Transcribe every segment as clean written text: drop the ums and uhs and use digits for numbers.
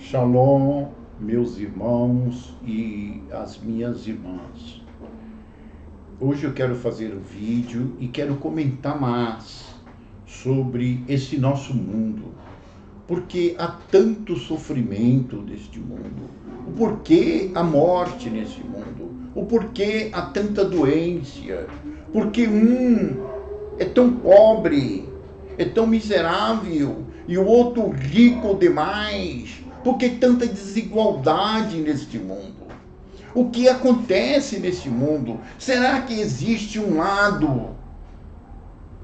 Shalom, meus irmãos e as minhas irmãs. Hoje eu quero fazer um vídeo e quero comentar mais sobre esse nosso mundo. Porque há tanto sofrimento neste mundo. O porquê a morte nesse mundo. O porquê há tanta doença. Porque é tão pobre, é tão miserável, e o outro rico demais. Por que tanta desigualdade neste mundo? O que acontece neste mundo? Será que existe um lado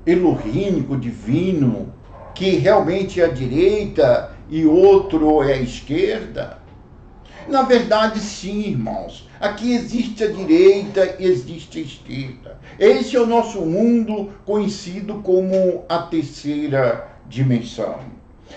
elohínico, divino, que realmente é a direita e outro é a esquerda? Na verdade, sim, irmãos. Aqui existe a direita e existe a esquerda. Esse é o nosso mundo conhecido como a terceira dimensão.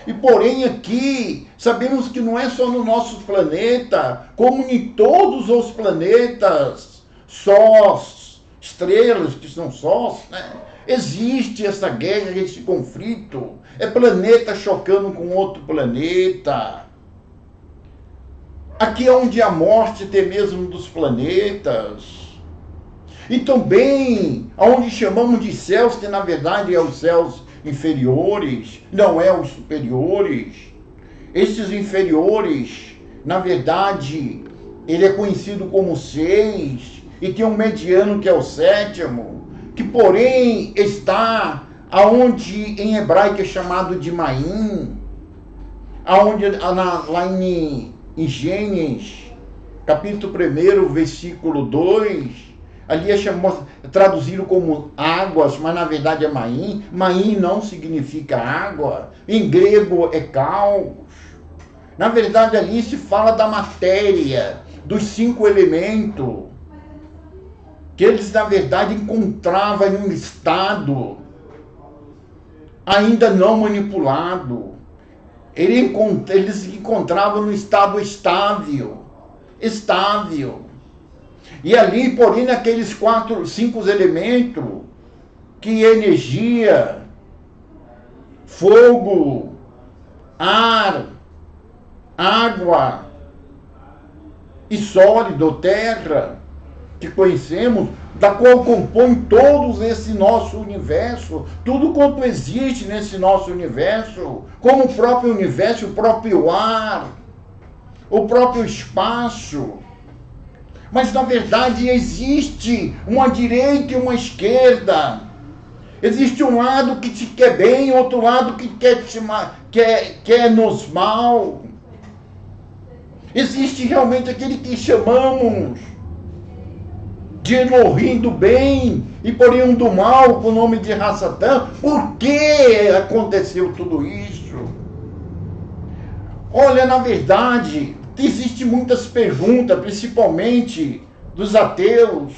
E porém aqui, sabemos que não é só no nosso planeta, como em todos os planetas, sós, estrelas que são sós, né? Existe essa guerra, esse conflito. É planeta chocando com outro planeta. Aqui é onde a morte até mesmo dos planetas. E também, onde chamamos de céus, que na verdade é os céus inferiores, não é os superiores. Esses inferiores, na verdade, ele é conhecido como 6, e tem um mediano que é o 7º, que porém está aonde em hebraico é chamado de Maim, aonde lá em Gênesis, capítulo 1, versículo 2, ali é traduzido como águas, mas na verdade é Maim. Maim não significa água, em grego é caos. Na verdade ali se fala da matéria, dos 5 elementos, que eles na verdade encontravam em um estado ainda não manipulado. Eles encontravam no estado estável. E ali, porém, naqueles 5 elementos, que é energia, fogo, ar, água e sólido, terra, que conhecemos, da qual compõe todo esse nosso universo, tudo quanto existe nesse nosso universo, como o próprio universo, o próprio ar, o próprio espaço. Mas na verdade existe uma direita e uma esquerda. Existe um lado que te quer bem, outro lado que quer nos mal. Existe realmente aquele que chamamos de Elohim do bem e porém um do mal com o nome de Satã. Por que aconteceu tudo isso? Olha, na verdade, existem muitas perguntas, principalmente dos ateus,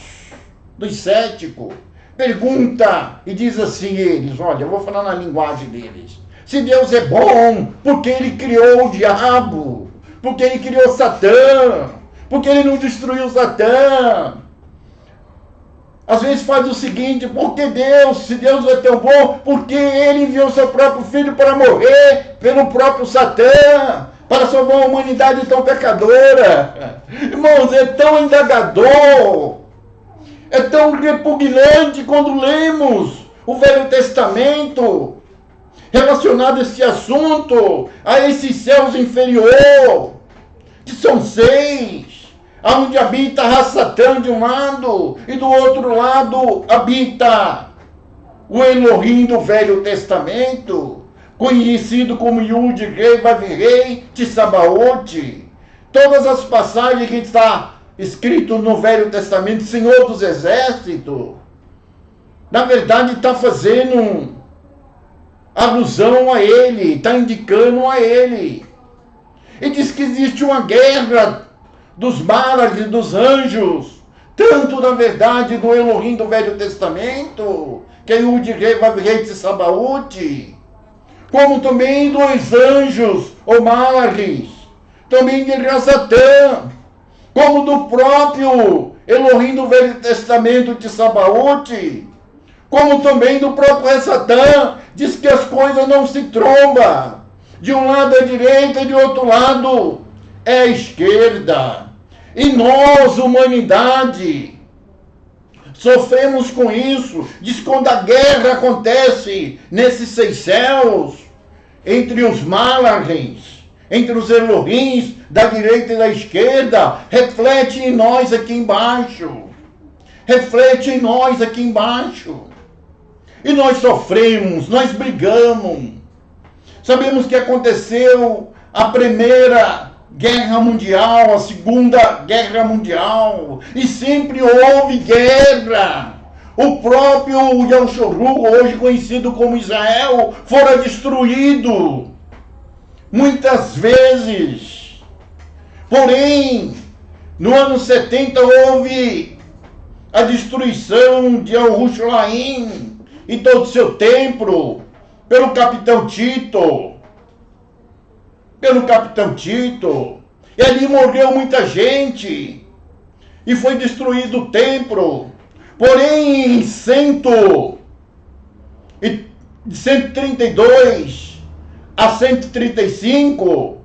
dos céticos. Pergunta e diz assim eles, olha, eu vou falar na linguagem deles. Se Deus é bom, por que ele criou o diabo? Por que ele criou Satã? Por que ele não destruiu Satã? Às vezes faz o seguinte, porque Deus, se Deus é tão bom, porque ele enviou seu próprio filho para morrer pelo próprio Satã, para salvar a humanidade tão pecadora? Irmãos, é tão indagador, é tão repugnante quando lemos o Velho Testamento relacionado a esse assunto, a esses céus inferiores, que são 6. Onde habita Satã de um lado e do outro lado habita o Elohim do Velho Testamento, conhecido como Yud Rei Vav-Rei Tsabaoth. Todas as passagens que está escrito no Velho Testamento, Senhor dos Exércitos, na verdade está fazendo alusão a ele, está indicando a ele. E diz que existe uma guerra dos Malach, dos anjos, tanto na verdade do Elohim do Velho Testamento, que é o de Rei Vav-Rei Tsabaoth, como também dos anjos, ou Malachis, também de Satã, como do próprio Elohim do Velho Testamento de Tsabaoth, como também do próprio Satã, diz que as coisas não se trombam. De um lado é a direita e de outro lado é a esquerda. E nós, humanidade, sofremos com isso. Diz quando a guerra acontece nesses 6 céus, entre os Malachins, entre os Elohims, da direita e da esquerda, reflete em nós aqui embaixo. Reflete em nós aqui embaixo. E nós sofremos, nós brigamos. Sabemos que aconteceu a Primeira Guerra Mundial, a Segunda Guerra Mundial, e sempre houve guerra. O próprio Yahshua, hoje conhecido como Israel, fora destruído muitas vezes. Porém, no ano 70 houve a destruição de Jerusalém e todo o seu templo pelo capitão Tito. E ali morreu muita gente e foi destruído o templo. Porém, em 132 a 135,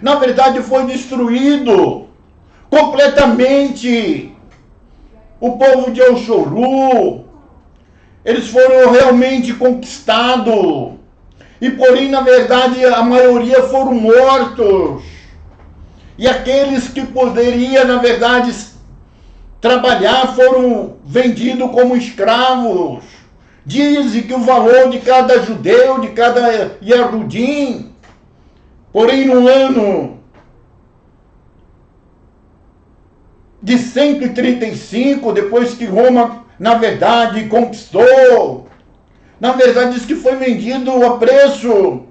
na verdade foi destruído completamente o povo de Yahshua. Eles foram realmente conquistados. E porém, na verdade, a maioria foram mortos. E aqueles que poderiam, na verdade, trabalhar foram vendidos como escravos. Dizem que o valor de cada judeu, de cada Yehudim, porém no ano de 135, depois que Roma, na verdade, conquistou, na verdade diz que foi vendido a preço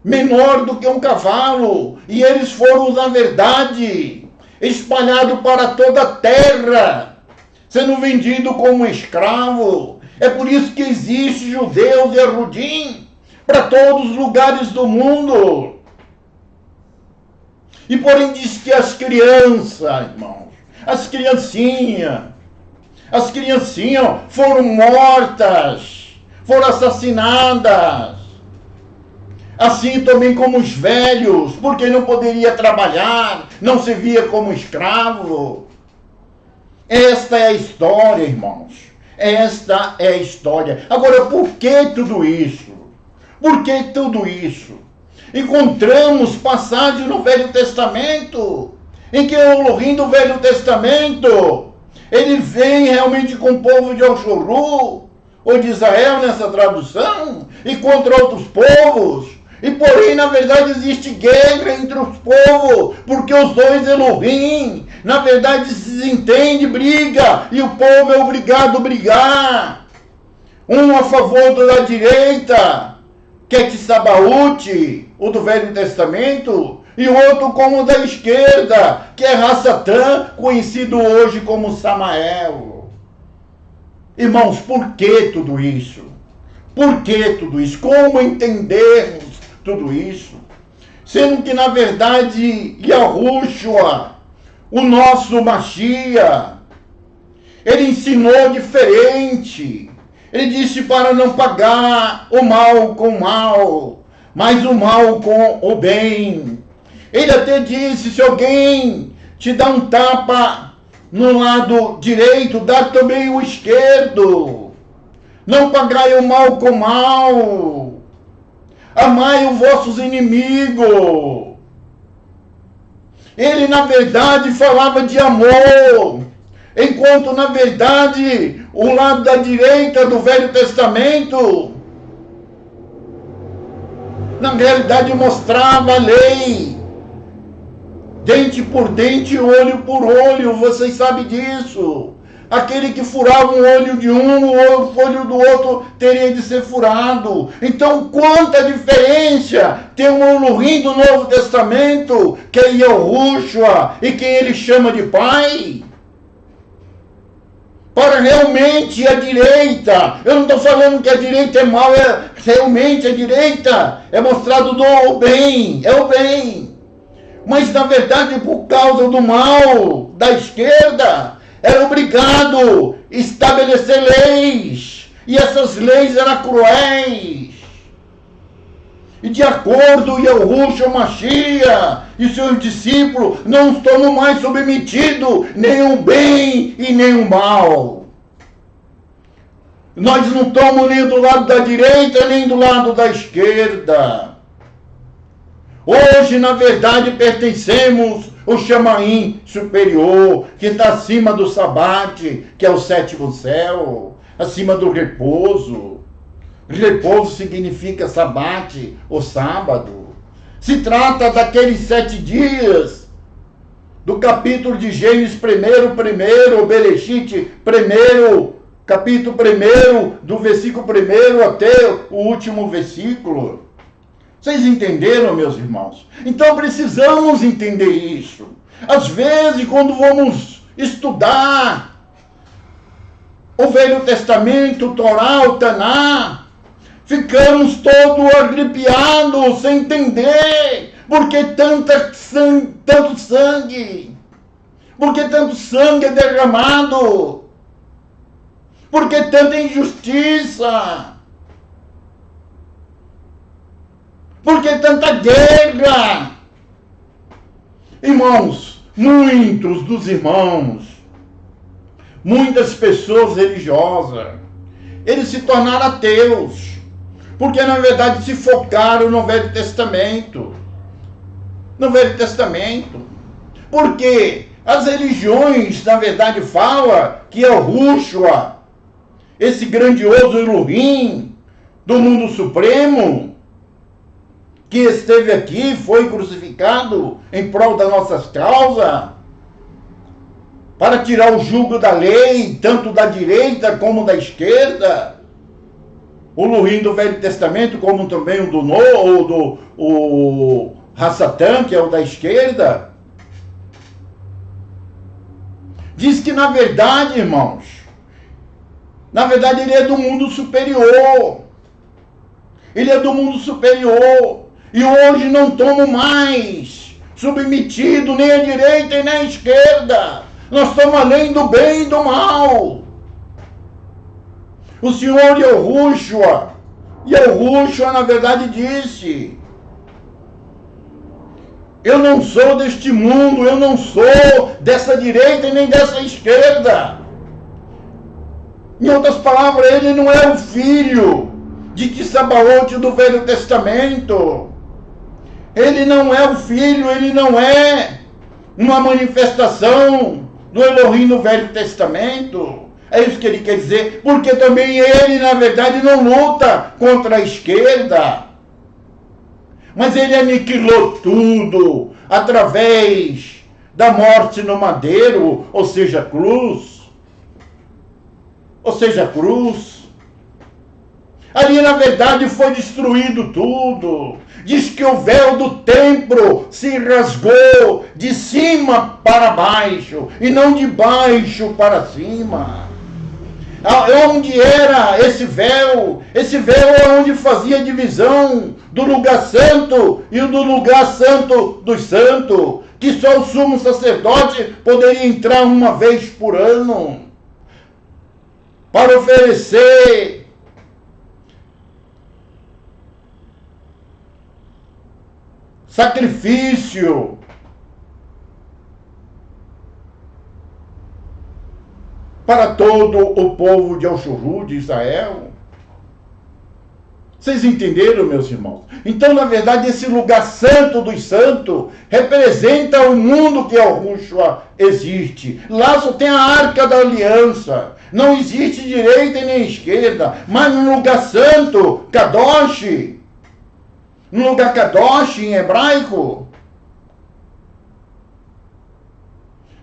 menor do que um cavalo, e eles foram, na verdade, espalhados para toda a terra, sendo vendidos como escravo. É por isso que existe judeus e Yehudim para todos os lugares do mundo. E porém diz que as crianças, irmãos, as criancinhas foram mortas, foram assassinadas. Assim também como os velhos, porque não poderia trabalhar, não se via como escravo. Esta é a história, irmãos. Esta é a história. Agora, por que tudo isso? Por que tudo isso? Encontramos passagem no Velho Testamento, em que o Elohim do Velho Testamento, ele vem realmente com o povo de Yahshua, ou de Israel nessa tradução, e contra outros povos. E porém, na verdade, existe guerra entre os povos, porque os dois Elohim, na verdade, se desentende, briga, e o povo é obrigado a brigar. Um a favor da direita, que é Sabaúte, o do Velho Testamento, e outro como o da esquerda, que é Rassatã, conhecido hoje como Samael. Irmãos, por que tudo isso? Por que tudo isso? Como entendermos tudo isso? Sendo que, na verdade, Yahushua, o nosso Mashiach, ele ensinou diferente. Ele disse para não pagar o mal com o mal, mas o mal com o bem. Ele até disse, se alguém te dá um tapa no lado direito, dá também o esquerdo. Não pagai o mal com o mal. Amai os vossos inimigos. Ele, na verdade, falava de amor, enquanto, na verdade, o lado da direita do Velho Testamento, na realidade, mostrava a lei, dente por dente, olho por olho. Vocês sabem disso. Aquele que furava um olho de um, o olho do outro teria de ser furado. Então, quanta diferença tem o Elohim do Novo Testamento, que é Yahushua, e quem ele chama de Pai, para realmente a direita. Eu não estou falando que a direita é mal, realmente a direita é mostrado do bem, é o bem. Mas, na verdade, por causa do mal da esquerda, era obrigado a estabelecer leis. E essas leis eram cruéis. E de acordo com Yahushua Mashiach e seus discípulos, não estamos mais submetidos nem ao bem e nem ao mal. Nós não estamos nem do lado da direita nem do lado da esquerda. Hoje, na verdade, pertencemos ao Chamaim superior, que está acima do Sabate, que é o sétimo céu, acima do repouso. Repouso significa sabate, ou sábado. Se trata daqueles 7 dias do capítulo de Gênesis primeiro, Bereshit primeiro, capítulo 1, do versículo 1 até o último versículo. Vocês entenderam, meus irmãos? Então precisamos entender isso. Às vezes, quando vamos estudar o Velho Testamento, Torá, o Taná, ficamos todos arrepiados, sem entender por que tanto sangue, por que tanto sangue é derramado, por que tanta injustiça, por que tanta guerra. Irmãos, muitos dos irmãos, muitas pessoas religiosas, eles se tornaram ateus, porque na verdade se focaram no Velho Testamento. No Velho Testamento. Porque as religiões, na verdade, falam que Yahushua, esse grandioso Elohim do mundo supremo, que esteve aqui, foi crucificado em prol das nossas causas, para tirar o jugo da lei, tanto da direita como da esquerda. O Elohim do Velho Testamento, como também o do Novo, o Hassatan, que é o da esquerda. Diz que, na verdade, irmãos, na verdade ele é do mundo superior. Ele é do mundo superior. E hoje não estamos mais submetidos nem à direita e nem à esquerda. Nós estamos além do bem e do mal. O Senhor Yahushua, na verdade disse: eu não sou deste mundo, eu não sou dessa direita e nem dessa esquerda. Em outras palavras, ele não é o filho de Tissabaote do Velho Testamento. Ele não é o filho, ele não é uma manifestação do Elohim do Velho Testamento. É isso que ele quer dizer, porque também ele, na verdade, não luta contra a esquerda. Mas ele aniquilou tudo através da morte no madeiro, ou seja, cruz. Ali, na verdade, foi destruído tudo. Diz que o véu do templo se rasgou de cima para baixo, e não de baixo para cima. Onde era esse véu? Esse véu é onde fazia a divisão do lugar santo e do lugar santo dos santos, que só o sumo sacerdote poderia entrar uma vez por ano para oferecer sacrifício para todo o povo de Elshurru, de Israel. Vocês entenderam, meus irmãos? Então, na verdade, esse lugar santo dos santos representa o mundo que Yahushua existe. Lá só tem a Arca da Aliança. Não existe direita e nem esquerda. Mas no lugar santo, Kadosh, no lugar Kadosh em hebraico,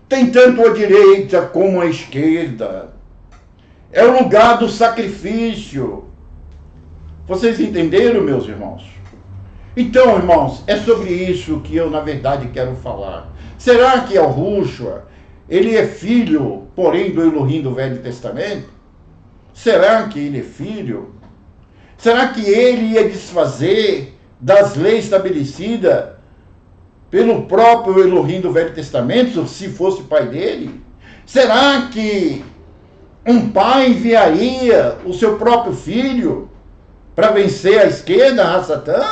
tem tanto a direita como a esquerda. É o lugar do sacrifício. Vocês entenderam, meus irmãos? Então, irmãos, é sobre isso que eu, na verdade, quero falar. Será que Yahushua, ele é filho, porém, do Elohim do Velho Testamento? Será que ele é filho? Será que ele ia desfazer das leis estabelecidas pelo próprio Elohim do Velho Testamento, se fosse pai dele? Será que um pai enviaria o seu próprio filho para vencer a esquerda, a Satã?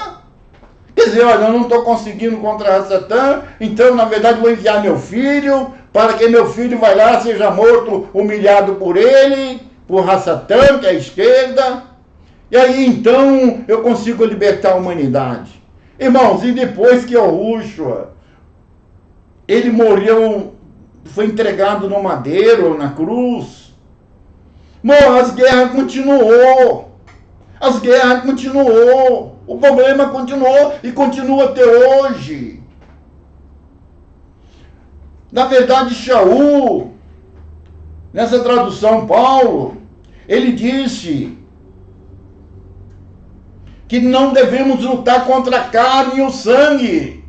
Quer dizer, olha, eu não estou conseguindo contra Satã, então, na verdade, vou enviar meu filho, para que meu filho vai lá, seja morto, humilhado por ele, por Satã, que é a esquerda. E aí, então, eu consigo libertar a humanidade. Irmãos, e depois que Yahushua, ele morreu, foi entregado no madeiro, na cruz, as guerras continuou. As guerras continuou. O problema continuou e continua até hoje. Na verdade, Shaul, nessa tradução Paulo, ele disse que não devemos lutar contra a carne e o sangue.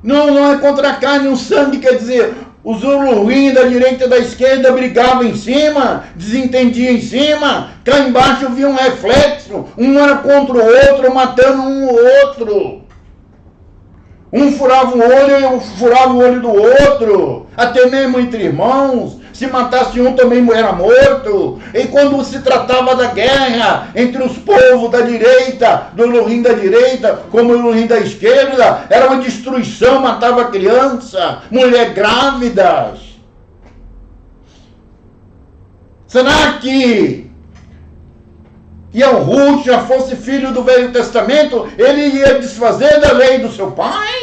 Não é contra a carne e o sangue, quer dizer, os Uruim da direita e da esquerda brigavam em cima, desentendiam em cima, cá embaixo via um reflexo, um era contra o outro, matando um outro. Um furava o olho e um furava o olho do outro, até mesmo entre irmãos. Se matasse um, também era morto. E quando se tratava da guerra entre os povos da direita, do Elohim da direita, como o Elohim da esquerda, era uma destruição, matava criança, mulher grávidas. Será que Yahushua fosse filho do Velho Testamento, ele ia desfazer da lei do seu pai?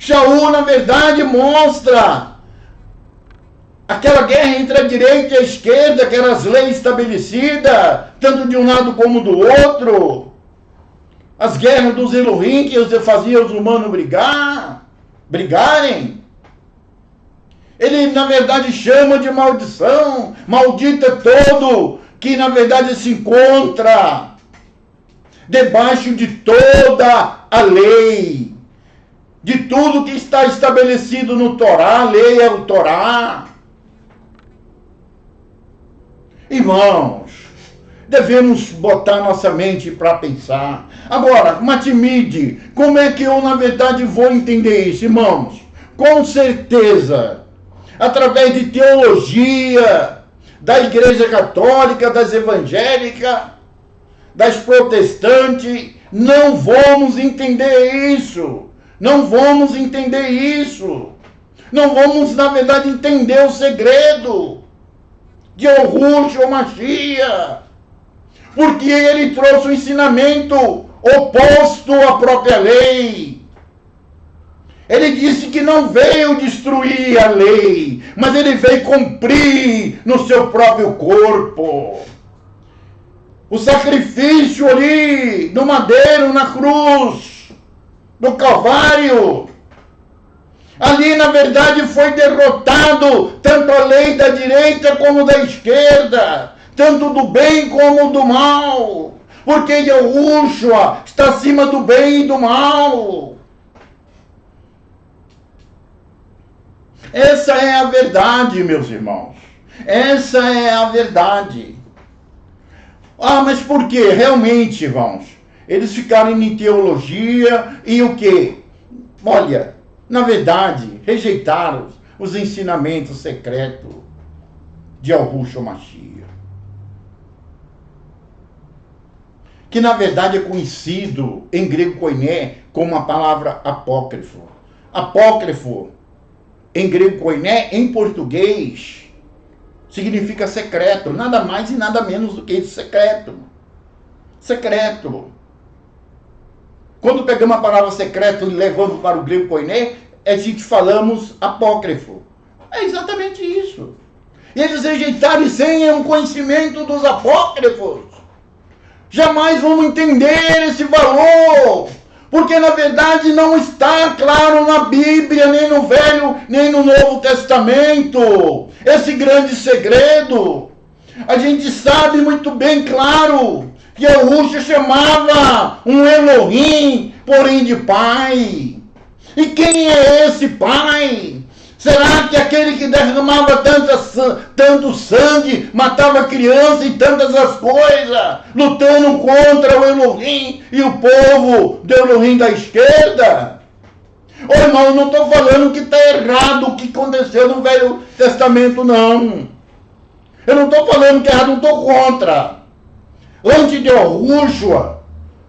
Shaul, na verdade, mostra aquela guerra entre a direita e a esquerda, aquelas leis estabelecidas, tanto de um lado como do outro. As guerras dos Elohim que faziam os humanos brigarem. Ele, na verdade, chama de maldição. Maldito é todo que, na verdade, se encontra debaixo de toda a lei. De tudo que está estabelecido no Torá, a lei é o Torá. Irmãos, devemos botar nossa mente para pensar. Agora, Matimide, como é que eu, na verdade, vou entender isso, irmãos? Com certeza, através de teologia, da Igreja Católica, das evangélicas, das protestantes, não vamos entender isso. Não vamos entender isso. Não vamos, na verdade, entender o segredo de Yahushua Mashiach. Porque ele trouxe um ensinamento oposto à própria lei. Ele disse que não veio destruir a lei, mas ele veio cumprir no seu próprio corpo. O sacrifício ali, no madeiro, na cruz, no Calvário. Ali, na verdade, foi derrotado tanto a lei da direita como da esquerda, tanto do bem como do mal, porque Yahushua está acima do bem e do mal. Essa é a verdade, meus irmãos. Essa é a verdade. Ah, mas por quê? Realmente, irmãos, eles ficaram em teologia e o quê? Olha, na verdade, rejeitaram os ensinamentos secretos de Yahushua Mashiach, que na verdade é conhecido em grego koiné como a palavra apócrifo. Apócrifo, em grego koiné, em português, significa secreto, nada mais e nada menos do que isso, secreto. Secreto. Quando pegamos a palavra secreto e levamos para o grego koiné, a gente falamos apócrifo. É exatamente isso. E eles rejeitaram sem um conhecimento dos apócrifos. Jamais vamos entender esse valor, porque na verdade não está claro na Bíblia, nem no Velho, nem no Novo Testamento, esse grande segredo. A gente sabe muito bem, claro, que Yahushua chamava um Elohim, porém de pai. E quem é esse pai? Será que aquele que derramava tanto sangue, matava criança e tantas as coisas, lutando contra o Elohim e o povo do Elohim da esquerda? Ô irmão, eu não estou falando que está errado o que aconteceu no Velho Testamento, não. Eu não estou falando que é errado, não estou contra. antes de Yahushua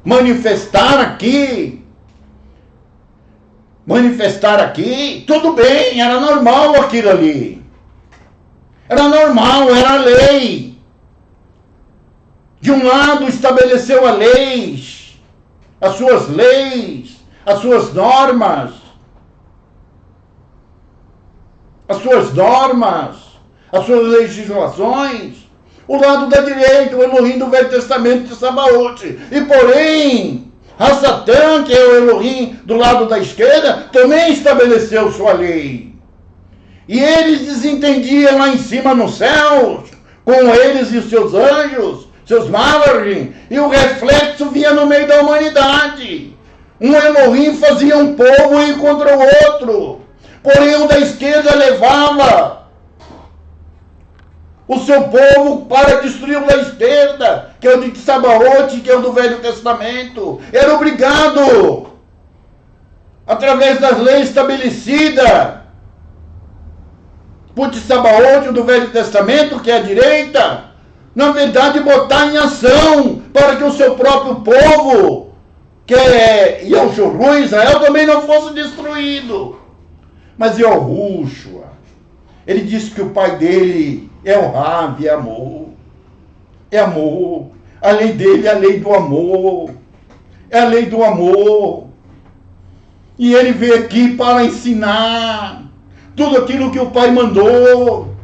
manifestar aqui, tudo bem, era normal aquilo ali. Era normal, era a lei. De um lado estabeleceu a lei, as suas leis, as suas normas, as suas legislações. O lado da direita, o Elohim do Velho Testamento de Sabaote. E porém, Satã, que é o Elohim do lado da esquerda, também estabeleceu sua lei. E eles desentendiam lá em cima nos céus, com eles e os seus anjos, seus Malachim, e o reflexo vinha no meio da humanidade. Um Elohim fazia um povo ir contra o outro. Porém, o da esquerda levava o seu povo para destruir o da esquerda, que é o de Sabaote, que é o do Velho Testamento. Era obrigado, através das leis estabelecidas por Sabaote, o do Velho Testamento, que é a direita, na verdade, botar em ação para que o seu próprio povo, que é Yahushua, Israel, também não fosse destruído. Mas Yahushua, ele disse que o pai dele é o Rav, é amor. É amor. A lei dele é a lei do amor. É a lei do amor. E ele veio aqui para ensinar tudo aquilo que o pai mandou.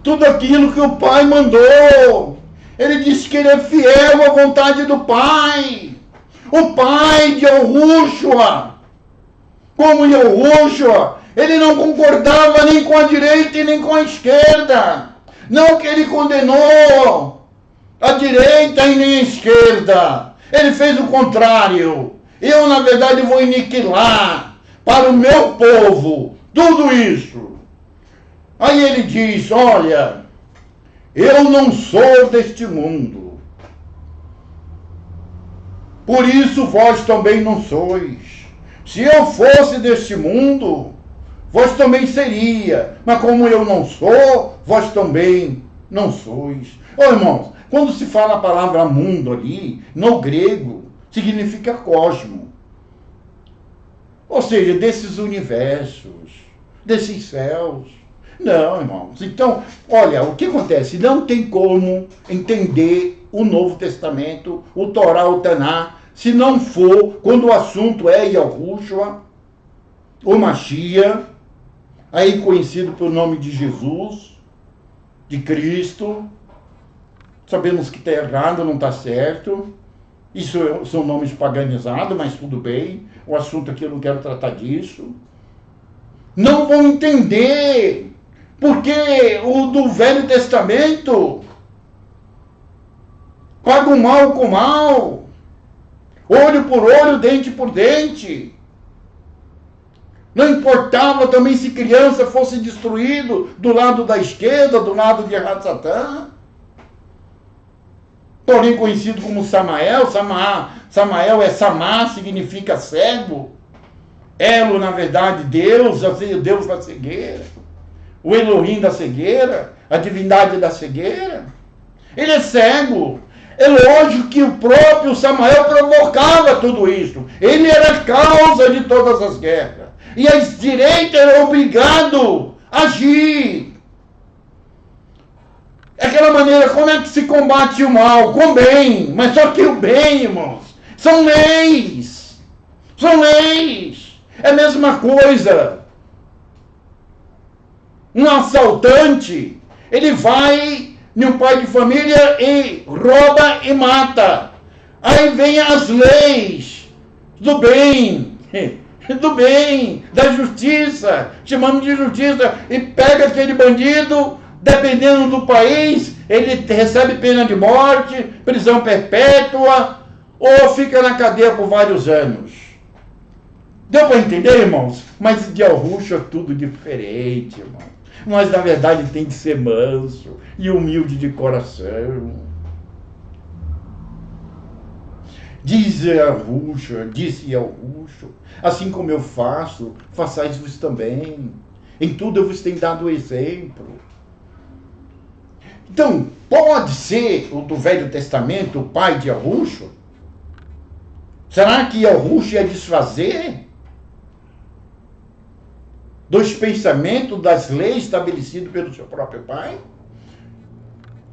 Tudo aquilo que o pai mandou. Ele disse que ele é fiel à vontade do pai. O pai de Yahushua. Como Yahushua, ele não concordava nem com a direita e nem com a esquerda. Não que ele condenou a direita e nem a esquerda. Ele fez o contrário. Eu, na verdade, vou aniquilar para o meu povo tudo isso. Aí ele diz, olha, eu não sou deste mundo. Por isso vós também não sois. Se eu fosse deste mundo, vós também seria. Mas como eu não sou, vós também não sois. Ô irmãos, quando se fala a palavra mundo ali, no grego, significa cosmo. Ou seja, desses universos, desses céus. Não, irmãos. Então, olha, o que acontece? Não tem como entender o Novo Testamento, o Torá, o Taná, se não for quando o assunto é Yahushua, o Mashiach, aí conhecido pelo nome de Jesus, de Cristo. Sabemos que está errado, não está certo. Isso são nomes paganizados, mas tudo bem. O assunto aqui eu não quero tratar disso. Não vão entender. Porque o do Velho Testamento paga o mal com mal. Olho por olho, dente por dente. Não importava também se criança fosse destruído do lado da esquerda, do lado de Satã. Porém conhecido como Samael. Samael é Samá, significa cego. Elo, na verdade, Deus, o Deus da cegueira. O Elohim da cegueira, a divindade da cegueira. Ele é cego. É lógico que o próprio Samael provocava tudo isso. Ele era a causa de todas as guerras. E a direita era obrigado a agir. Aquela maneira, como é que se combate o mal? Com bem. Mas só que o bem, irmãos, são leis. São leis. É a mesma coisa. Um assaltante, ele vai no pai de família e rouba e mata. Aí vem as leis do bem, da justiça, chamamos de justiça, e pega aquele bandido, dependendo do país, ele recebe pena de morte, prisão perpétua, ou fica na cadeia por vários anos. Deu para entender, irmãos? Mas de Yahushua é tudo diferente, irmão. Nós, na verdade, tem que ser manso e humilde de coração. Disse Yahushua, assim como eu faço, façais-vos também. Em tudo eu vos tenho dado exemplo. Então, Pode ser o do Velho Testamento o pai de Yahushua? Será que Yahushua ia desfazer dos pensamentos, das leis estabelecidas pelo seu próprio pai?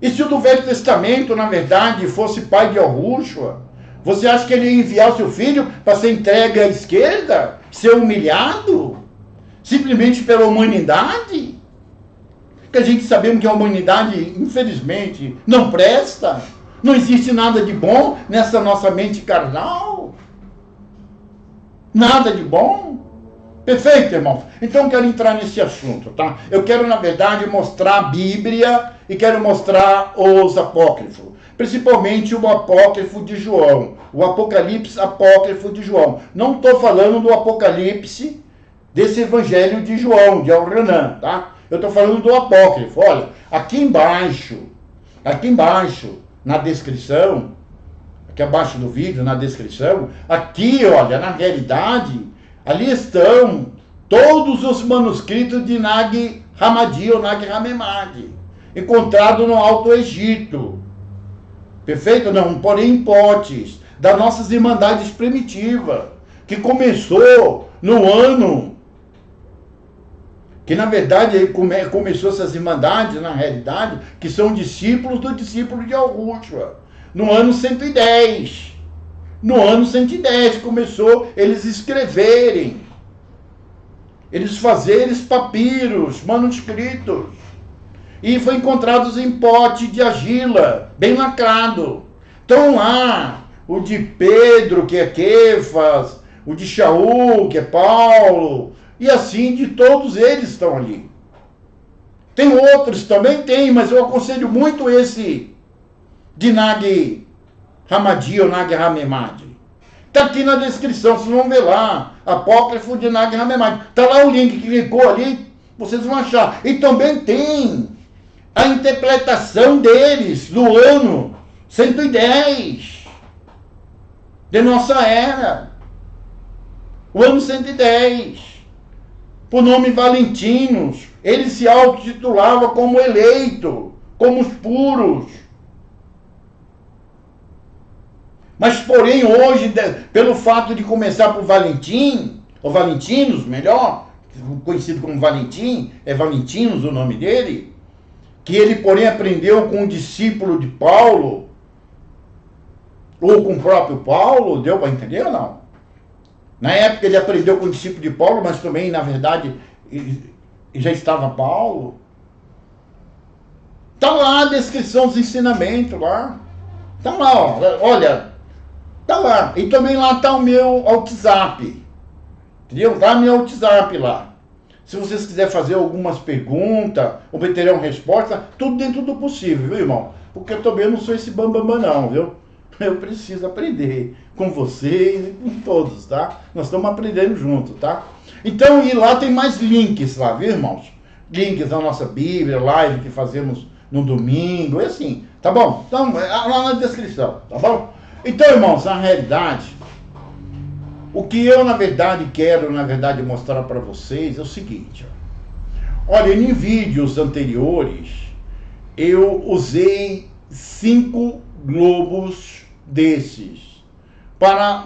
E se o do Velho Testamento, na verdade, fosse pai de Yahushua, você acha que ele ia enviar o seu filho para ser entregue à esquerda? Ser humilhado? Simplesmente pela humanidade? Que a gente sabemos que a humanidade, infelizmente, não presta. Não existe nada de bom nessa nossa mente carnal. Nada de bom. Perfeito, irmãos? Então eu quero entrar nesse assunto, tá? Eu quero, na verdade, mostrar a Bíblia e quero mostrar os apócrifos. Principalmente o apócrifo de João. O Apocalipse apócrifo de João. Não estou falando do Apocalipse desse Evangelho de João, de Al-Hanan, tá? Eu estou falando do apócrifo. Olha, aqui embaixo, na descrição, aqui abaixo do vídeo, na descrição, aqui, olha, na realidade, ali estão todos os manuscritos de Nag Hammadi ou Nag Hammadi, encontrado no Alto Egito. Perfeito? Não, porém em potes, das nossas irmandades primitivas, que começou no ano, que na verdade começou essas irmandades, na realidade, que são discípulos do discípulo de Yahushua, no ano 110. No ano 110 começou eles escreverem, eles fazerem papiros, manuscritos, e foi encontrados em pote de argila, bem lacrado. Estão lá o de Pedro, que é Quefas, o de Shaul, que é Paulo, e assim de todos eles estão ali. Tem outros também, tem, mas eu aconselho muito esse de Nag Hammadi ou Nag Hammadi. Está aqui na descrição, vocês vão ver lá, apócrifo de Nag Hammadi. Está lá o link que clicou ali, vocês vão achar. E também tem a interpretação deles do ano 110 de nossa era. O ano 110. Por nome Valentinos. Ele se autotitulava como eleito, como os puros. Mas, porém, hoje, pelo fato de começar por Valentim, ou Valentinos, melhor, conhecido como Valentim, é Valentinos o nome dele, que ele, porém, aprendeu com um discípulo de Paulo, ou com o próprio Paulo, deu para entender ou não? Na época ele aprendeu com o discípulo de Paulo, mas também, na verdade, já estava Paulo. Está lá a descrição dos ensinamentos, lá. Está lá, ó, olha, está lá. E também lá está o meu WhatsApp. Entendeu? Está meu WhatsApp lá. Se vocês quiserem fazer algumas perguntas, obterão resposta, tudo dentro do possível, viu, irmão? Porque eu também não sou esse bambambam, não, viu? Eu preciso aprender com vocês e com todos, tá? Nós estamos aprendendo junto, tá? Então, e lá tem mais links lá, viu, irmãos? Links da nossa Bíblia, live que fazemos no domingo, e assim, tá bom? Então, lá na descrição, tá bom? Então, irmãos, na realidade, o que eu, na verdade, quero, na verdade, mostrar para vocês é o seguinte, ó. Olha, em vídeos anteriores, eu usei 5 globos desses para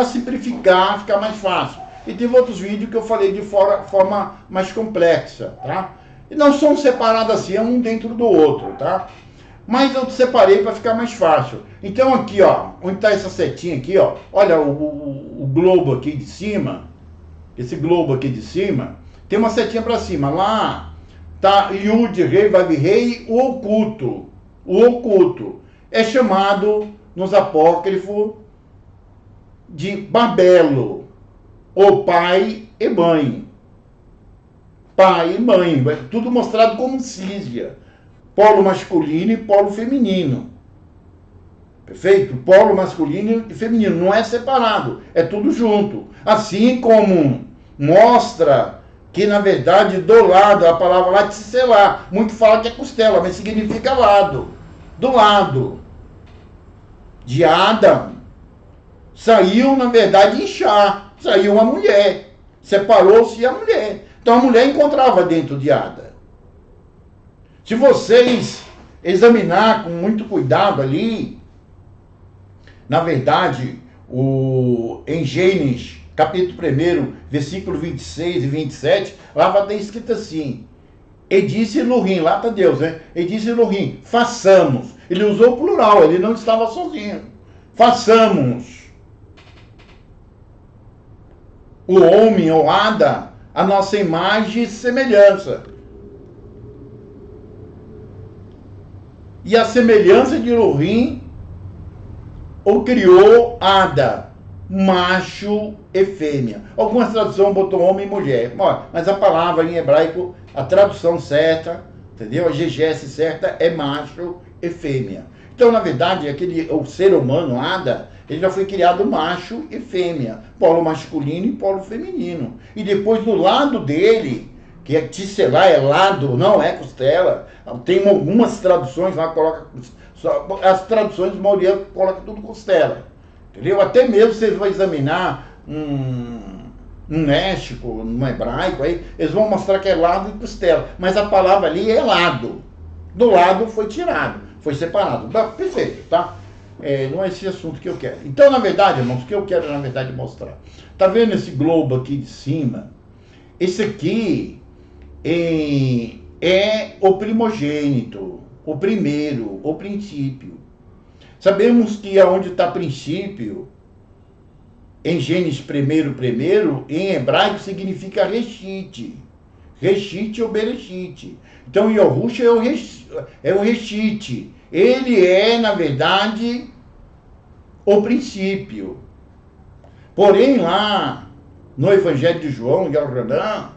simplificar, ficar mais fácil. E teve outros vídeos que eu falei de forma mais complexa, tá? E não são separados assim, é um dentro do outro, tá? Mas eu separei para ficar mais fácil. Então aqui, ó, onde está essa setinha aqui, ó, olha o globo aqui de cima, esse globo aqui de cima, tem uma setinha para cima. Lá tá Yud, Rei, Vav, Rei, o oculto. O oculto é chamado nos apócrifos de Babelo, ou pai e mãe. Pai e mãe, tudo mostrado como Sísia. Polo masculino e polo feminino. Perfeito? Polo masculino e feminino. Não é separado, é tudo junto. Assim como mostra que, na verdade, do lado, a palavra laticelar, muito fala que é costela, mas significa lado. Do lado de Adão, saiu, na verdade, Inchá. Saiu uma mulher. Separou-se a mulher. Então a mulher encontrava dentro de Adão. Se vocês examinar com muito cuidado ali, na verdade, em Gênesis, capítulo 1, versículo 26 e 27, lá vai ter escrito assim: e disse Elohim, lá está Deus, né? E disse Elohim, façamos. Ele usou o plural, ele não estava sozinho. Façamos o homem ou Ada a nossa imagem e semelhança. E a semelhança de Elohim o criou Ada, macho e fêmea. Algumas traduções botou homem e mulher, mas a palavra em hebraico, a tradução certa, entendeu? A GGS certa é macho e fêmea. Então, na verdade, o ser humano, Ada, ele já foi criado macho e fêmea, polo masculino e polo feminino. E depois do lado dele, que é tisselá, é lado, não é costela. Tem algumas traduções lá, coloca as traduções, a maioria coloca tudo costela. Entendeu? Até mesmo vocês vão examinar um México, no hebraico, aí, eles vão mostrar que é lado e costela. Mas a palavra ali é lado. Do lado foi tirado, foi separado. Perfeito, tá? Não é esse assunto que eu quero. Então, na verdade, irmãos, o que eu quero, na verdade, mostrar? Tá vendo esse globo aqui de cima? Esse aqui é o primogênito, o primeiro, o princípio. Sabemos que aonde está princípio, em Gênesis primeiro, em hebraico significa Reshit. Reshit ou Bereshit. Então, Yahushua é o Reshit. Ele é, na verdade, o princípio. Porém, lá no Evangelho de João, em Al-Radan,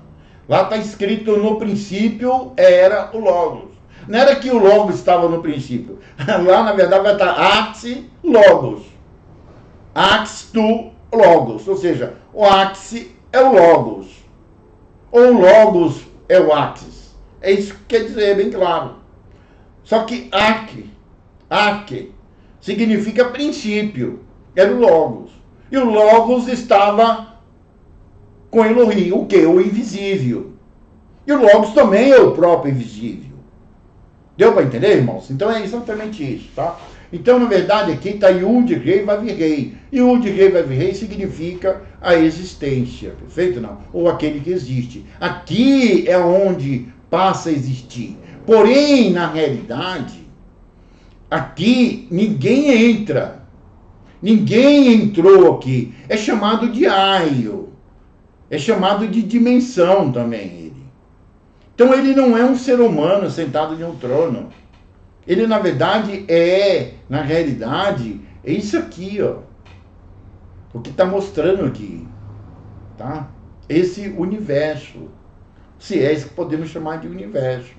lá está escrito: no princípio era o Logos. Não era que o Logos estava no princípio. Lá, na verdade, vai estar Axi Logos. Ax tu Logos. Ou seja, o Axi é o Logos. Ou o Logos é o Axis. É isso que quer dizer, bem claro. Só que Ak significa princípio. Era o Logos. E o Logos estava com Elohim. O quê? O invisível. E o Logos também é o próprio invisível. Deu para entender, irmãos? Então é exatamente isso, tá? Então, na verdade, aqui está Yud, Rei, Vav, Rei. Yud, Rei, Vav, Rei significa a existência, perfeito? Não? Ou aquele que existe. Aqui é onde passa a existir. Porém, na realidade, aqui ninguém entra. Ninguém entrou aqui. É chamado de aio. É chamado de dimensão também, ele. Então, ele não é um ser humano sentado em um trono. Ele, na verdade, na realidade, é isso aqui, ó. O que está mostrando aqui, tá? Esse universo. Se é isso que podemos chamar de universo.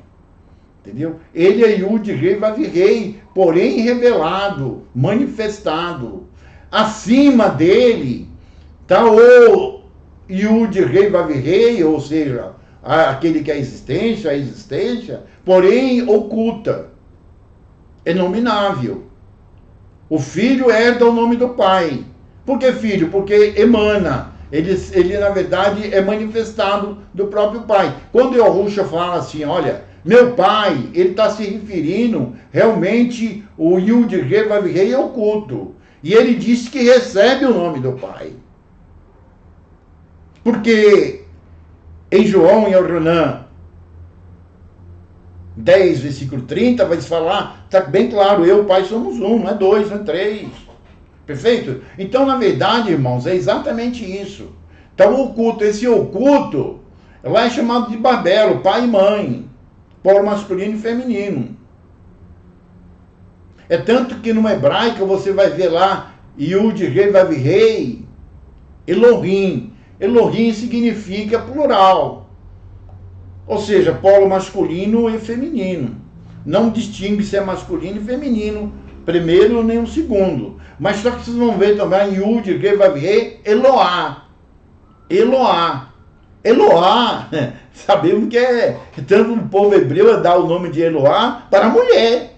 Entendeu? Ele é Yud, Rei, Vav, Rei, porém revelado, manifestado. Acima dele está o Yud, Rei, Vav, Rei, ou seja, aquele que é a existência, porém oculta. É nominável. O filho herda o nome do pai. Por que filho? Porque emana. Ele na verdade, é manifestado do próprio pai. Quando Yahushua fala assim, olha, meu pai, ele está se referindo, realmente, o Yud, Rei, Vav, Rei é oculto. E ele disse que recebe o nome do pai. Porque em João, em Al-Ranan 10, versículo 30, vai falar, está bem claro, eu e o Pai somos um, não é dois, não é três. Perfeito? Então, na verdade, irmãos, é exatamente isso. Então, o oculto, esse oculto, lá é chamado de Babel, pai e mãe, polo masculino e feminino. É tanto que no hebraico você vai ver lá, Yud, Rei, Vav, Rei, Elohim. Elohim significa plural. Ou seja, polo masculino e feminino. Não distingue se é masculino e feminino, primeiro nem o segundo. Mas só que vocês vão ver também, Yud, Rei, Vav, Rei, Eloá. Eloá. Eloá, sabemos que tanto o povo hebreu dá o nome de Eloá para a mulher.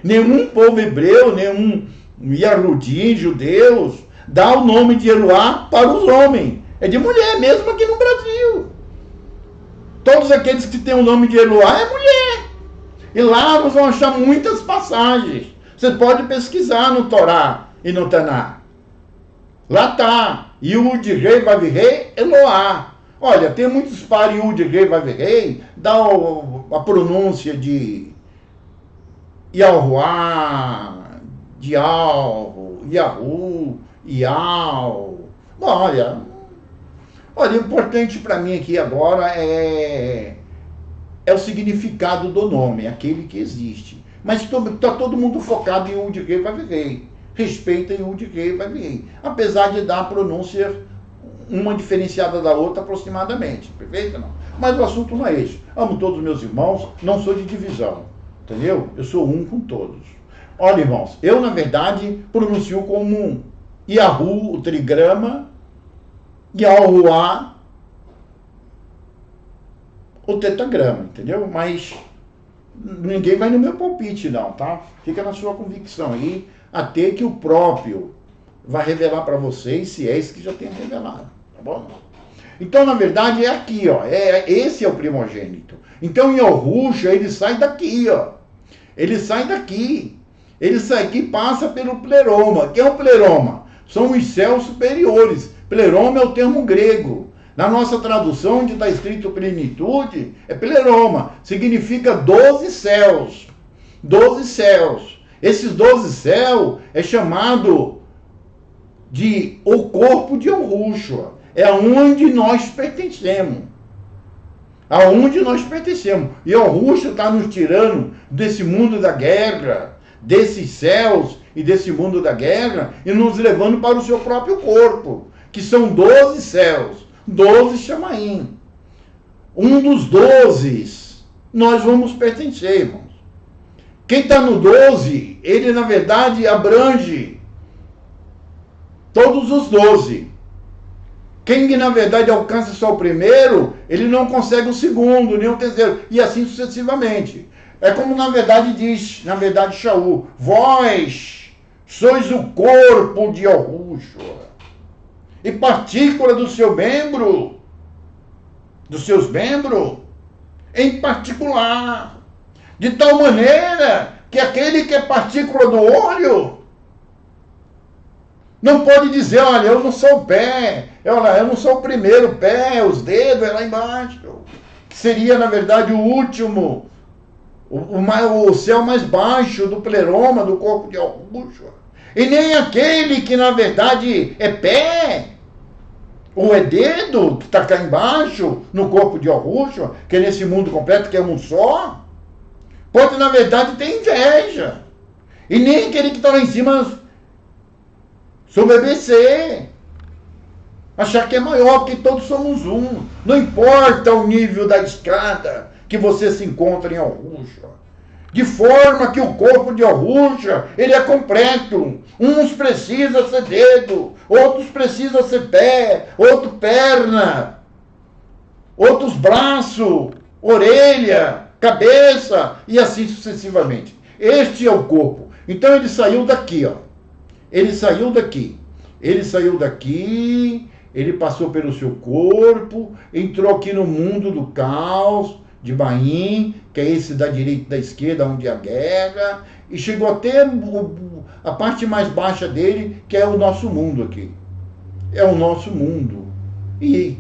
Nenhum povo hebreu, nenhum Yahudim, judeus, dá o nome de Eloá para os homens. É de mulher, mesmo aqui no Brasil. Todos aqueles que têm o nome de Eloá é mulher. E lá nós vamos achar muitas passagens. Você pode pesquisar no Torá e no Taná. Lá está. Yud, Rei, Vav, Rei, Eloá. Olha, tem muitos pares Yud, Rei, Vav, Rei, dá a pronúncia de Yahuá, Dial, Yahu, Ial. Bom, olha, o importante para mim aqui agora é o significado do nome, aquele que existe. Mas está todo mundo focado em Yud, Rei, Vav, Rei. Respeita Yud, Rei, Vav, Rei. Apesar de dar a pronúncia uma diferenciada da outra aproximadamente. Perfeito? Não. Mas o assunto não é esse. Amo todos os meus irmãos, não sou de divisão. Entendeu? Eu sou um com todos. Olha, irmãos, eu na verdade pronuncio como Yahu, o trigrama, Yahuá, o tetagrama, entendeu? Mas ninguém vai no meu palpite não, tá? Fica na sua convicção aí, até que o próprio vai revelar para vocês se é esse que já tem revelado, tá bom? Então, na verdade, é aqui, ó, esse é o primogênito. Então, Yahusha, ele sai daqui, ó. Ele sai daqui. Ele sai aqui e passa pelo pleroma. O que é o pleroma? São os céus superiores. Pleroma é o termo grego. Na nossa tradução, onde está escrito plenitude, é pleroma. Significa 12 céus. 12 céus. Esses 12 céus é chamado de o corpo de Yahushua. É aonde nós pertencemos. Aonde nós pertencemos. E Yahushua está nos tirando desse mundo da guerra, desses céus e desse mundo da guerra, e nos levando para o seu próprio corpo, que são 12 céus, 12 chamaim. Um dos 12 nós vamos pertencer, irmãos. Quem está no 12, ele na verdade abrange todos os 12. Quem na verdade alcança só o primeiro, ele não consegue o segundo, nem o terceiro, e assim sucessivamente. É como na verdade diz, na verdade Shaul, vós sois o corpo de Yahushua, e partícula do seu membro, dos seus membros, em particular, de tal maneira que aquele que é partícula do olho, não pode dizer, olha, eu não sou o pé, eu não sou o primeiro pé, os dedos é lá embaixo. Que seria, na verdade, o último, o céu mais baixo do pleroma, do corpo de Yahushua. E nem aquele que, na verdade, é pé, ou é dedo, que está cá embaixo, no corpo de Yahushua, que é nesse mundo completo, que é um só, pode, na verdade, ter inveja. E nem aquele que está lá em cima soberbecer, achar que é maior, porque todos somos um. Não importa o nível da escada que você se encontra em Yahushua. De forma que o corpo de Yahushua, ele é completo. Uns precisam ser dedo, outros precisam ser pé, outro perna, outros braço, orelha, cabeça, e assim sucessivamente. Este é o corpo. Então ele saiu daqui, ó. Ele saiu daqui, ele passou pelo seu corpo, entrou aqui no mundo do caos, de Baim, que é esse da direita e da esquerda, onde há guerra, e chegou até a parte mais baixa dele, que é o nosso mundo aqui. É o nosso mundo. E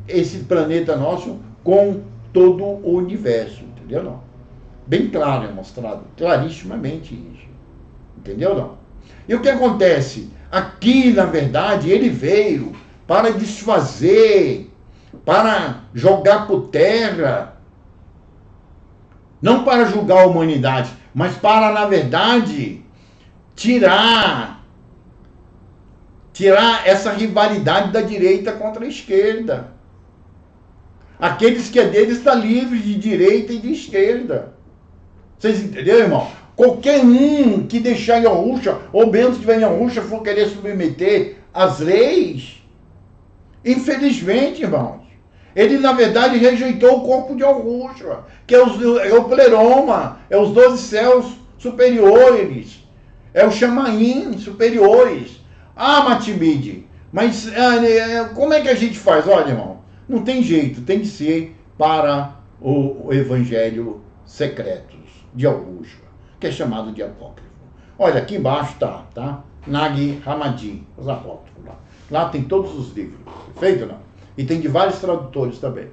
esse planeta nosso com todo o universo, entendeu? Não? Bem claro, é mostrado clarissimamente isso. Entendeu? Não? E o que acontece? Aqui, na verdade, ele veio para desfazer, para jogar por terra, não para julgar a humanidade, mas para, na verdade, tirar essa rivalidade da direita contra a esquerda. Aqueles que é deles está livre de direita e de esquerda. Vocês entenderam, irmão? Qualquer um que deixar Yahushua, ou mesmo que tiver Yahushua, for querer submeter as leis, infelizmente, irmãos, ele na verdade rejeitou o corpo de Yahushua, que é o pleroma, é os 12 céus superiores, é o chamaim superiores. Ah, Matimide, mas como é que a gente faz? Olha, irmão, não tem jeito, tem que ser para o evangelho secretos. de Yahushua, que é chamado de apócrifo. Olha, aqui embaixo tá? Nag Hammadi, os apócrifos lá. Lá tem todos os livros, perfeito não? E tem de vários tradutores também.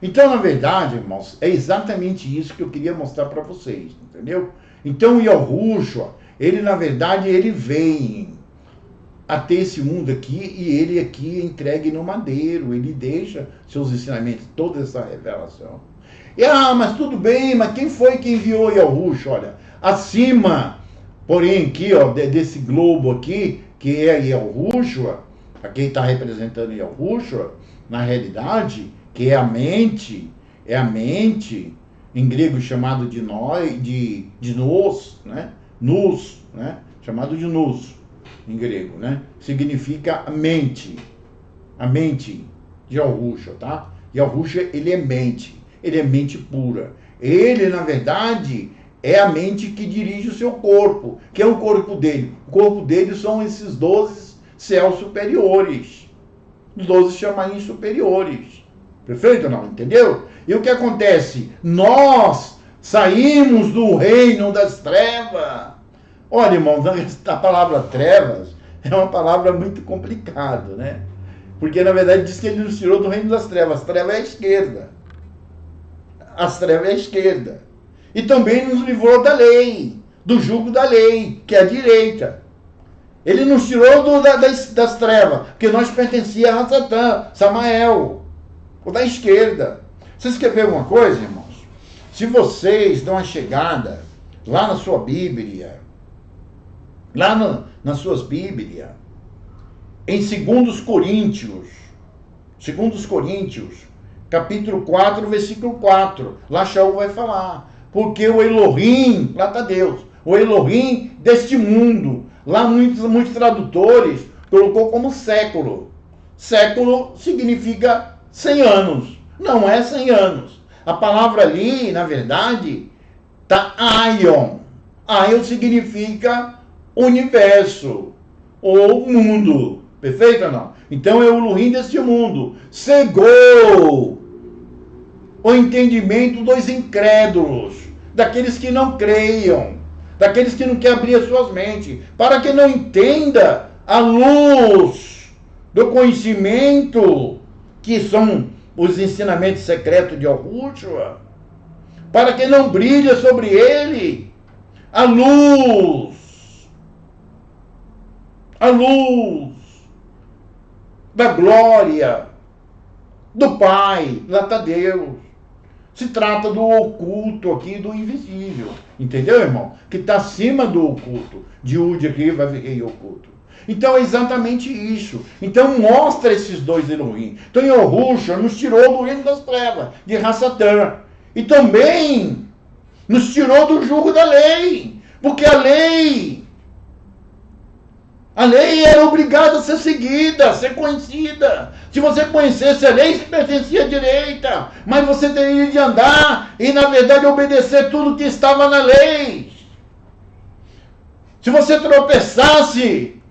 Então, na verdade, irmãos, é exatamente isso que eu queria mostrar para vocês, entendeu? Então, o Yahushua, ele, na verdade, ele vem até esse mundo aqui e ele aqui é entregue no madeiro, ele deixa seus ensinamentos, toda essa revelação. E, mas tudo bem, mas quem foi que enviou Yahushua? Olha, acima, porém, aqui, ó, desse globo aqui, que é Yahushua, aqui está representando Yahushua, na realidade, que é a mente, em grego chamado de nous, né? Nous, né? Chamado de nous, em grego, né? Significa a mente de Yahushua, tá? Yahushua, ele é mente pura. Ele, na verdade, é a mente que dirige o seu corpo, que é o corpo dele. O corpo dele são esses 12 céus superiores, os 12 chamarinhos superiores. Perfeito ou não? Entendeu? E o que acontece? Nós saímos do reino das trevas. Olha, irmãos, a palavra trevas é uma palavra muito complicada, né? Porque, na verdade, diz que ele nos tirou do reino das trevas. As trevas é a esquerda. As trevas é a esquerda. E também nos livrou da lei, do jugo da lei, que é a direita. Ele nos tirou das trevas, porque nós pertencíamos a Satã, Samael, o da esquerda. Vocês querem ver alguma coisa, irmãos? Se vocês dão uma chegada lá na sua Bíblia, nas suas Bíblias, em 2 Coríntios, capítulo 4, versículo 4, lá Shaul vai falar, porque o Elohim, lá está Deus, o Elohim deste mundo, lá muitos tradutores colocou como século. Século significa 100 anos, não é 100 anos. A palavra ali, na verdade, tá Aion. Aion significa universo ou mundo, perfeito ou não? Então é o Elohim deste mundo. Cegou o entendimento dos incrédulos, daqueles que não creiam, daqueles que não querem abrir as suas mentes, para que não entenda a luz do conhecimento, que são os ensinamentos secretos de Yahushua, para que não brilhe sobre ele a luz da glória do Pai, lá está Deus. Se trata do oculto aqui, do invisível. Entendeu, irmão? Que está acima do oculto. De Ud aqui vai vir oculto. Então é exatamente isso. Então mostra esses dois Elohim. Então Yahushua nos tirou do reino das trevas, de Hassatã. E também nos tirou do jugo da lei. Porque a lei era obrigada a ser seguida, a ser conhecida. Se você conhecesse a lei, você pertencia à direita. Mas você teria de andar e, na verdade, obedecer tudo que estava na lei. Se você tropeçasse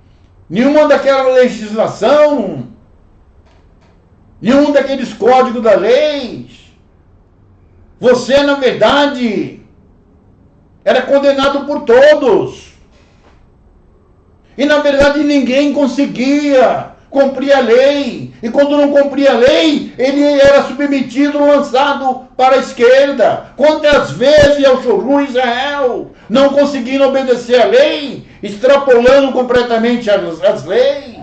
nenhuma daquela legislação, nenhum daqueles códigos da lei, você, na verdade, era condenado por todos. E, na verdade, ninguém conseguia cumprir a lei. E quando não cumpria a lei, ele era submetido, lançado para a esquerda. Quantas vezes é o chorru Israel, não conseguindo obedecer a lei, extrapolando completamente as leis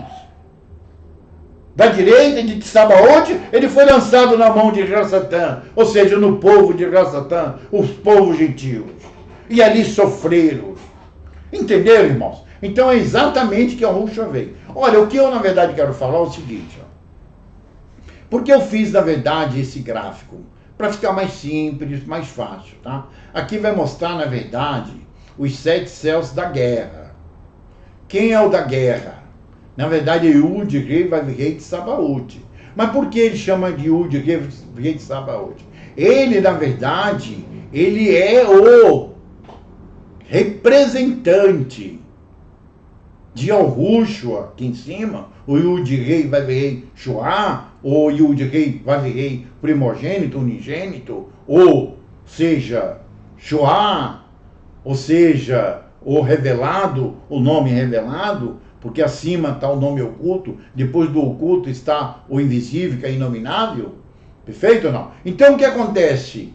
da direita, de Tsabaote, ele foi lançado na mão de Hassatã, ou seja, no povo de Hassatã, os povos gentios. E ali sofreram. Entenderam, irmãos? Então é exatamente que a Yahushua veio. Olha, o que eu na verdade quero falar é o seguinte, ó. Porque eu fiz na verdade esse gráfico para ficar mais simples, mais fácil, tá? Aqui vai mostrar na verdade os 7 céus da guerra. Quem é o da guerra? Na verdade é Yud, rei de Sabaote. Mas por que ele chama de Yud, rei de Sabaote? Ele na verdade, ele é o representante de Yahushua, aqui em cima, o Yud Rei vai ver Shoah, ou Yud Rei vai ver primogênito, unigênito, ou seja, Shoah, ou seja, o revelado, o nome revelado, porque acima está o nome oculto, depois do oculto está o invisível, que é inominável. Perfeito ou não? Então o que acontece?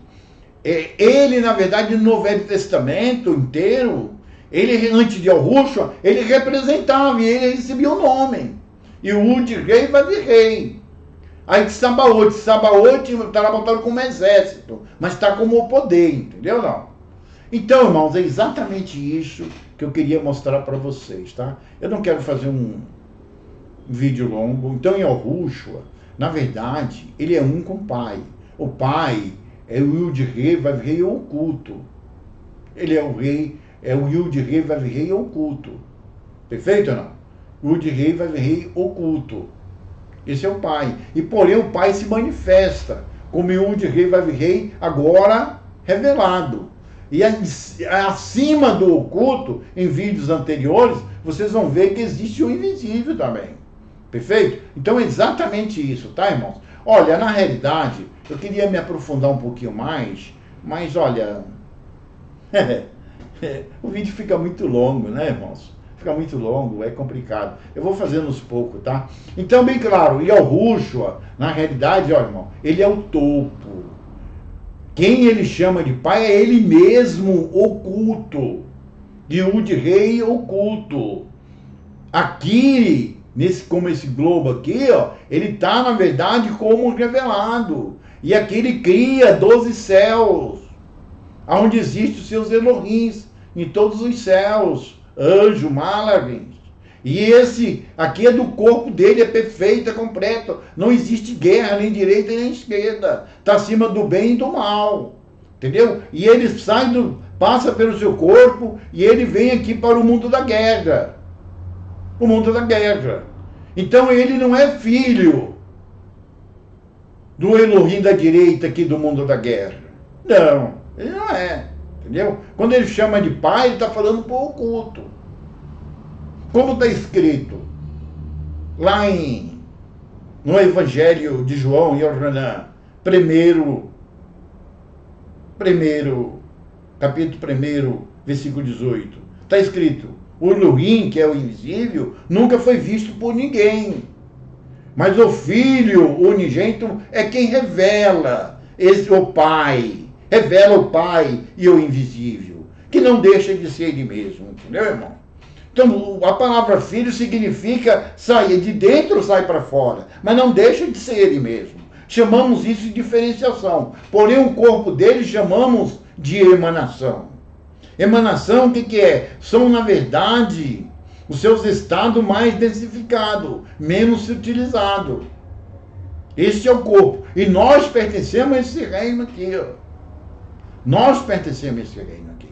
Ele, na verdade, no Velho Testamento inteiro, ele, antes de Yahushua, ele representava e ele recebia o nome. E o de rei vai vir rei. Aí de Sabaote está lá botado como exército, mas está como o poder, entendeu não? Então, irmãos, é exatamente isso que eu queria mostrar para vocês, tá? Eu não quero fazer um vídeo longo. Então, em Yahushua, na verdade, ele é um com o Pai. O Pai é o Yud-Rei, Vav-Rei oculto. Ele é o rei, é o Yud-Rei, Vav-Rei oculto. Perfeito ou não? Yud-Rei, Vav-Rei oculto. Esse é o Pai. E porém o Pai se manifesta como Yud-Rei, Vav-Rei agora revelado. E acima do oculto, em vídeos anteriores, vocês vão ver que existe o invisível também. Perfeito? Então é exatamente isso, tá, irmãos? Olha, na realidade, eu queria me aprofundar um pouquinho mais, mas olha, o vídeo fica muito longo, né, irmãos? Fica muito longo, é complicado. Eu vou fazendo aos poucos, tá? Então, bem claro, Yahushua, na realidade, ó, irmão, ele é o topo. Quem ele chama de pai é ele mesmo oculto. Yud-Rei oculto. Aqui, como esse globo aqui, ó, ele está, na verdade, como revelado. E aqui ele cria 12 céus, onde existem os seus Elohims, em todos os céus, anjo, malagins. E esse aqui é do corpo dele, é perfeito, é completo. Não existe guerra, nem direita nem esquerda. Está acima do bem e do mal. Entendeu? E ele passa pelo seu corpo e ele vem aqui para o mundo da guerra. O mundo da guerra. Então ele não é filho do Elohim da direita aqui do mundo da guerra. Não, ele não é. Entendeu? Quando ele chama de pai, ele está falando para o oculto. Como está escrito lá no Evangelho de João, Yohanan, capítulo 1, versículo 18. Está escrito, o Elohim, que é o invisível, nunca foi visto por ninguém. Mas o Filho unigênito é quem revela o Pai. Revela o Pai e o invisível, que não deixa de ser ele mesmo. Entendeu, irmão? Então, a palavra filho significa sair de dentro, sai para fora, mas não deixa de ser ele mesmo. Chamamos isso de diferenciação. Porém, o corpo dele chamamos de emanação. Emanação, o que é? São, na verdade, os seus estados mais densificados, menos utilizados. Este é o corpo. E nós pertencemos a esse reino aqui. Ó. Nós pertencemos a esse reino aqui.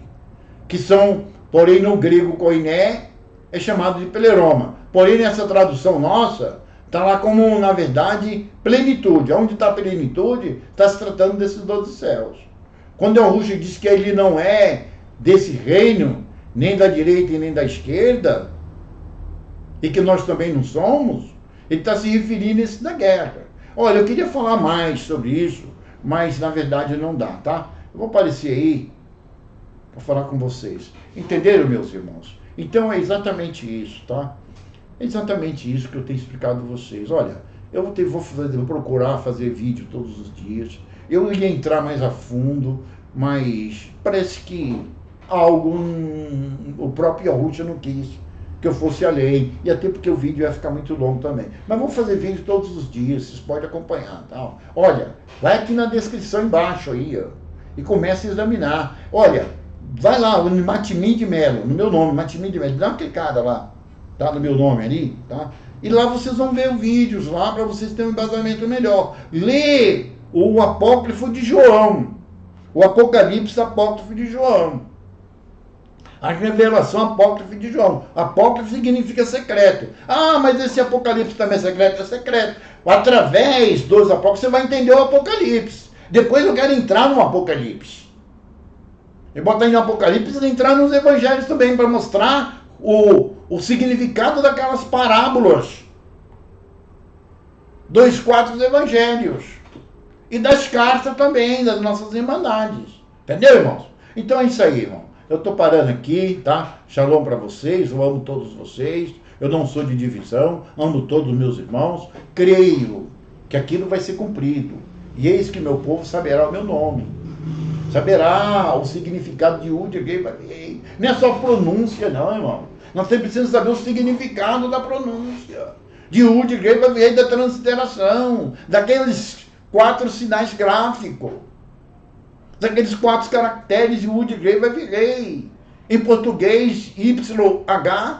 Que são, porém, no grego koiné, é chamado de pleroma. Porém, nessa tradução nossa, está lá como, na verdade, plenitude. Onde está a plenitude, está se tratando desses 12 céus. Quando o Yahushua diz que ele não é desse reino, nem da direita e nem da esquerda, e que nós também não somos, ele está se referindo a esse da guerra. Olha, eu queria falar mais sobre isso, mas na verdade não dá, tá? Eu vou aparecer aí para falar com vocês. Entenderam, meus irmãos? Então é exatamente isso, tá? É exatamente isso que eu tenho explicado a vocês. Olha, eu vou procurar fazer vídeo todos os dias. Eu ia entrar mais a fundo, mas parece que o próprio Yahushua não quis que eu fosse além. E até porque o vídeo ia ficar muito longo também. Mas vou fazer vídeo todos os dias, vocês podem acompanhar, tá? Olha, vai aqui na descrição embaixo aí, ó, e comece a examinar. Olha, vai lá, no Matimim de Melo, no meu nome, Matimim de Melo, dá uma clicada lá, tá? No meu nome ali, tá? E lá vocês vão ver vídeos lá para vocês terem um embasamento melhor. Lê o Apócrifo de João, o Apocalipse Apócrifo de João, a revelação Apócrifo de João. Apócrifo significa secreto. Ah, mas esse Apocalipse também é secreto? É secreto. Através dos Apócrifos você vai entender o Apocalipse. Depois eu quero entrar no Apocalipse. E botar aí no Apocalipse e entrar nos Evangelhos também, para mostrar o significado daquelas parábolas dos 4 Evangelhos. E das cartas também, das nossas irmandades. Entendeu, irmãos? Então é isso aí, irmão. Eu estou parando aqui, tá? Shalom para vocês, eu amo todos vocês. Eu não sou de divisão, amo todos os meus irmãos. Creio que aquilo vai ser cumprido. E eis que meu povo saberá o meu nome. Saberá o significado de Yud, Gei, Vavei. Não é só pronúncia, não, irmão. Nós precisamos saber o significado da pronúncia. De Yud, Gei, Vavei, da transliteração. Daqueles 4 sinais gráficos. Daqueles 4 caracteres de Yud, Gei, Vavei. Em português, YHWH.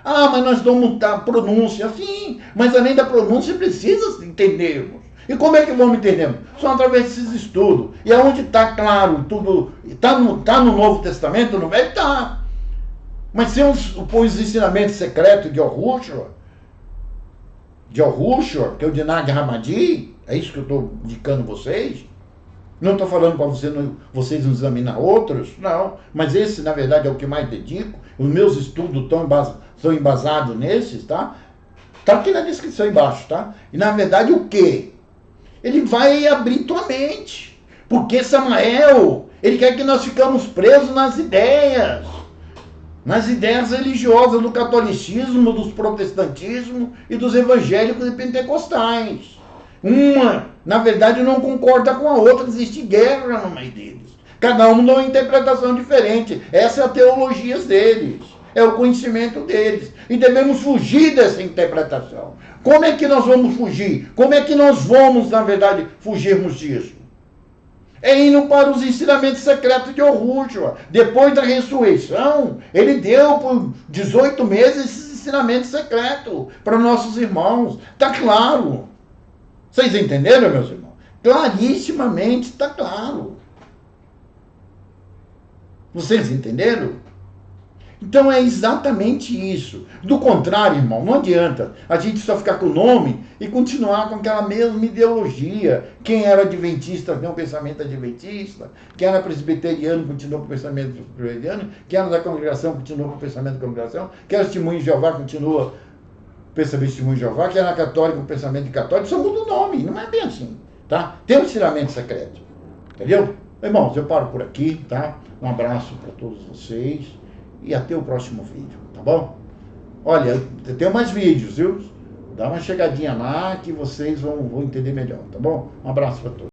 Ah, mas nós vamos mudar a pronúncia. Sim, mas além da pronúncia precisa entendermos. E como é que vamos entender? Só através desses estudos. E aonde está claro, tudo está no Novo Testamento, no Velho está. Mas se os ensinamentos secretos de Yahushua, que é o de Nag Hammadi, é isso que eu estou indicando vocês. Não estou falando para vocês não examinar outros, não. Mas esse, na verdade, é o que mais dedico. Os meus estudos estão embasados nesses, tá? Está aqui na descrição embaixo, tá? E, na verdade, o quê? Ele vai abrir tua mente. Porque Samael, ele quer que nós ficamos presos nas ideias religiosas do catolicismo, dos protestantismo e dos evangélicos e pentecostais. Uma, na verdade, não concorda com a outra, existe guerra no meio deles. Cada um dá uma interpretação diferente. Essa é a teologia deles, é o conhecimento deles. E devemos fugir dessa interpretação. Como é que nós vamos fugir? Como é que nós vamos, na verdade, fugirmos disso? É indo para os ensinamentos secretos de Yahushua. Depois da ressurreição, ele deu por 18 meses esses ensinamentos secretos para nossos irmãos. Está claro. Vocês entenderam, meus irmãos? Clarissimamente está claro. Vocês entenderam? Então é exatamente isso. Do contrário, irmão, não adianta a gente só ficar com o nome e continuar com aquela mesma ideologia. Quem era adventista tem um pensamento adventista, quem era presbiteriano continuou com o pensamento presbiteriano, quem era da congregação continuou com o pensamento da congregação, quem era testemunho de Jeová continua com o pensamento de testemunho de Jeová, quem era católico com o pensamento de católico, só muda o nome, não é bem assim, tá? Tem um ensinamento secreto, entendeu? Irmãos, eu paro por aqui, tá? Um abraço para todos vocês. E até o próximo vídeo, tá bom? Olha, tem mais vídeos, viu? Dá uma chegadinha lá que vocês vão entender melhor, tá bom? Um abraço para todos.